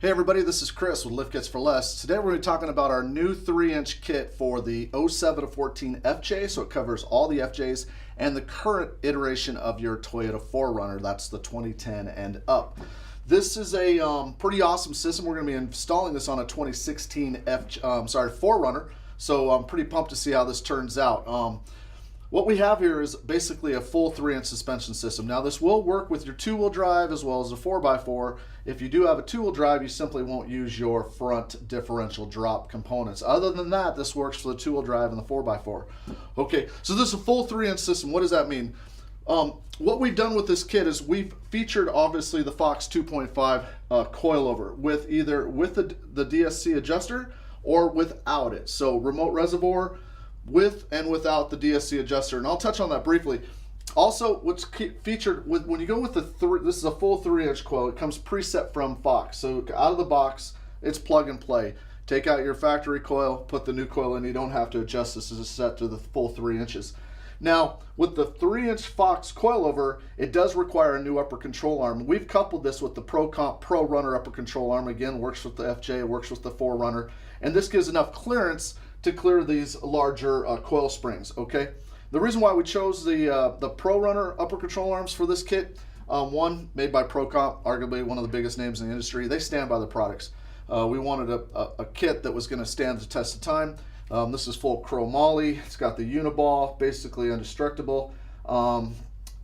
Hey everybody, this is Chris with Lift Kits for Less. Today we're going to be talking about our new 3-inch kit for the 07 to 14 FJ, so it covers all the FJs and the current iteration of your Toyota 4Runner, that's the 2010 and up. This is a pretty awesome system. We're going to be installing this on a 2016 4Runner, so I'm pretty pumped to see how this turns out. What we have here is basically a full 3-inch suspension system. Now this will work with your 2-wheel drive as well as a 4x4. If you do have a 2-wheel drive, you simply won't use your front differential drop components. Other than that, this works for the 2-wheel drive and the 4x4. Okay, so this is a full 3-inch system. What does that mean? What we've done with this kit is we've featured obviously the Fox 2.5 coilover with either with the Dsc Adjuster or without it. So remote reservoir, with and without the Dsc Adjuster, and I'll touch on that briefly. Also, what's featured with when you go with this is a full 3-inch coil. It comes preset from Fox, so out of the box, it's plug and play. Take out your factory coil, put the new coil in. You don't have to adjust this. It's set to the full 3 inches. Now, with the 3-inch Fox coilover, it does require a new upper control arm. We've coupled this with the Pro Runner upper control arm. Again, works with the FJ, works with the 4Runner, and this gives enough clearance to clear these larger coil springs. Okay, the reason why we chose the Pro Runner upper control arms for this kit, one made by ProComp, arguably one of the biggest names in the industry. They stand by the products. We wanted a kit that was going to stand the test of time. This is full chromoly. It's got the uniball, basically indestructible.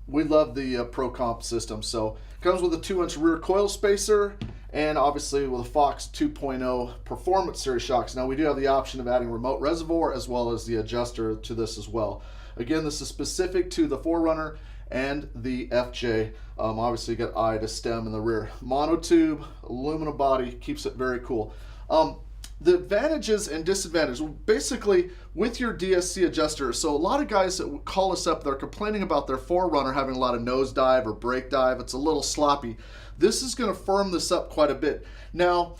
We love the ProComp system. So it comes with a 2-inch rear coil spacer, and obviously with a Fox 2.0 Performance Series shocks. Now we do have the option of adding remote reservoir as well as the adjuster to this as well. Again, this is specific to the 4Runner and the FJ. Obviously you got eye to stem in the rear. Monotube, aluminum body, keeps it very cool. The advantages and disadvantages, basically with your DSC adjuster, so a lot of guys that call us up, they're complaining about their 4Runner having a lot of nose dive or brake dive. It's a little sloppy. This is going to firm this up quite a bit. Now,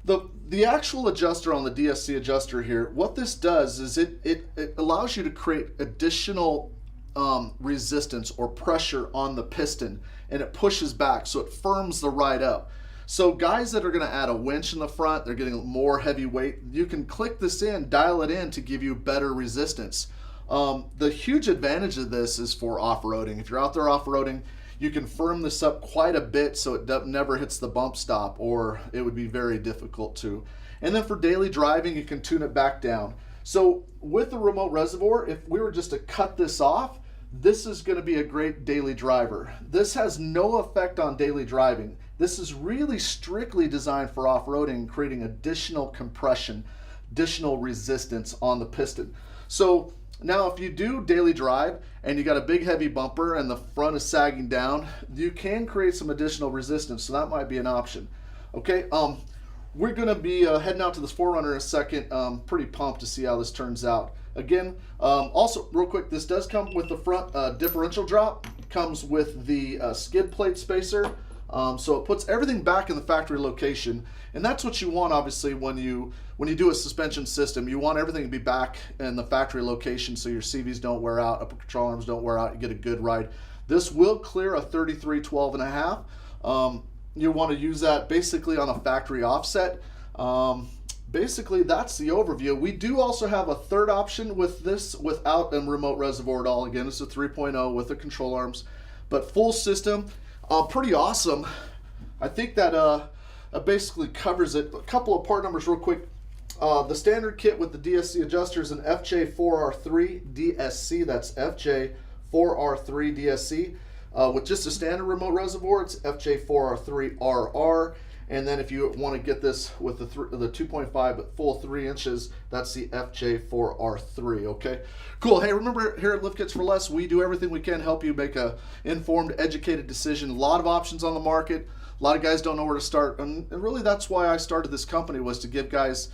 the actual adjuster on the DSC adjuster here, what this does is it allows you to create additional resistance or pressure on the piston, and it pushes back, so it firms the ride up. So guys that are going to add a winch in the front, they're getting more heavy weight, you can click this in, dial it in to give you better resistance. The huge advantage of this is for off-roading. If you're out there off-roading, you can firm this up quite a bit so it never hits the bump stop, or it would be very difficult to. And then for daily driving, you can tune it back down. So with the remote reservoir, if we were just to cut this off, this is going to be a great daily driver. This has no effect on daily driving. This is really strictly designed for off-roading, creating additional compression, additional resistance on the piston. So now if you do daily drive and you got a big heavy bumper and the front is sagging down, you can create some additional resistance, so that might be an option. Okay, we're going to be heading out to this 4Runner in a second. Pretty pumped to see how this turns out. Again, also real quick, this does come with the front differential drop. It comes with the skid plate spacer. So it puts everything back in the factory location, and that's what you want obviously when you do a suspension system. You want everything to be back in the factory location so your CVs don't wear out, upper control arms don't wear out, you get a good ride. This will clear a 3312.5. You want to use that basically on a factory offset. Basically that's the overview. We do also have a third option with this without a remote reservoir at all. Again, it's a 3.0 with the control arms, but full system. Pretty awesome. I think that basically covers it. A couple of part numbers real quick. The standard kit with the DSC adjuster is an FJ4R3 DSC. That's FJ4R3 DSC. With just a standard remote reservoir, it's FJ4R3RR. And then if you want to get this with the 2.5 but full 3 inches, that's the FJ4R3, okay? Cool. Hey, remember here at Lift Kits for Less, we do everything we can to help you make a informed, educated decision. A lot of options on the market. A lot of guys don't know where to start. And really that's why I started this company, was to give guys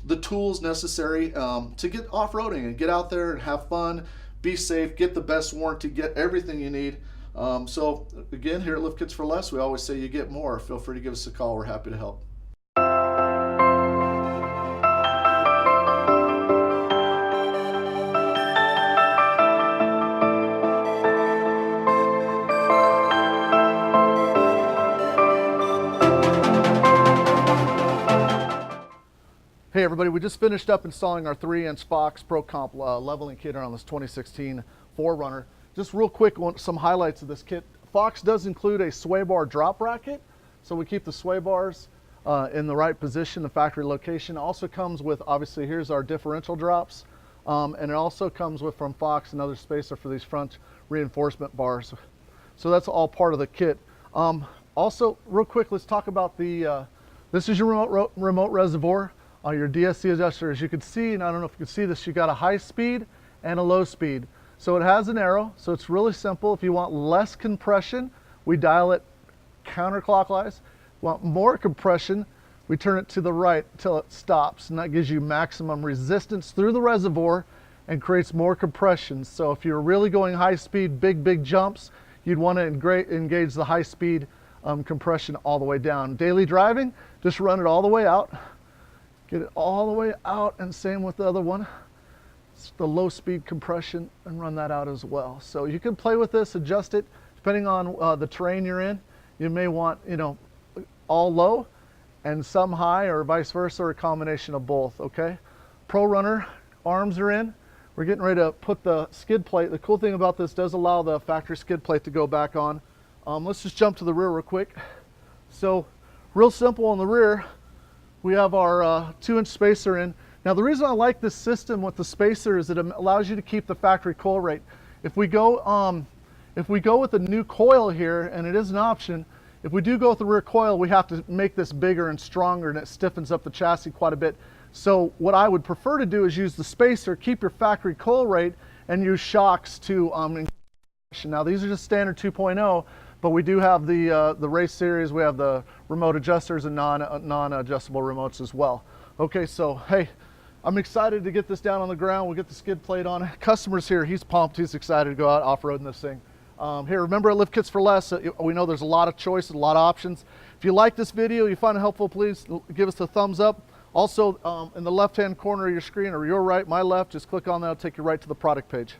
the tools necessary to get off-roading and get out there and have fun, be safe, get the best warranty, get everything you need. So again, here at Lift Kits for Less, we always say you get more. Feel free to give us a call. We're happy to help. Hey everybody, we just finished up installing our 3-inch Fox Pro Comp leveling kit on this 2016 4Runner. Just real quick, some highlights of this kit. Fox does include a sway bar drop bracket, so we keep the sway bars in the right position, the factory location. Also comes with, obviously, here's our differential drops, and it also comes with, from Fox, another spacer for these front reinforcement bars. So that's all part of the kit. Also, real quick, let's talk about the, this is your remote reservoir. Your Dsc Adjuster, as you can see, and I don't know if you can see this, you got a high speed and a low speed. So it has an arrow, so it's really simple. If you want less compression, we dial it counterclockwise. Want more compression, we turn it to the right until it stops, and that gives you maximum resistance through the reservoir and creates more compression. So if you're really going high speed, big jumps, you'd want to engage the high speed compression all the way down. Daily driving, just run it all the way out. Get it all the way out, and same with the other one. It's the low speed compression, and run that out as well. So you can play with this, adjust it, depending on the terrain you're in. You may want, all low and some high, or vice versa, or a combination of both, okay? Pro Runner arms are in. We're getting ready to put the skid plate. The cool thing about this does allow the factory skid plate to go back on. Let's just jump to the rear real quick. So real simple on the rear, we have our 2-inch spacer in. Now the reason I like this system with the spacer is it allows you to keep the factory coil rate. If we go with a new coil here, and it is an option, if we do go with the rear coil, we have to make this bigger and stronger, and it stiffens up the chassis quite a bit. So what I would prefer to do is use the spacer, keep your factory coil rate, and use shocks to now these are just standard 2.0. But we do have the race series, we have the remote adjusters and non-adjustable remotes as well. Okay, so hey, I'm excited to get this down on the ground. We'll get the skid plate on. Customer's here, he's pumped, he's excited to go out off-roading this thing. Here, remember at Lift Kits for Less, we know there's a lot of choices, a lot of options. If you like this video, you find it helpful, please give us a thumbs up. Also, in the left-hand corner of your screen, or your right, my left, just click on that, it'll take you right to the product page.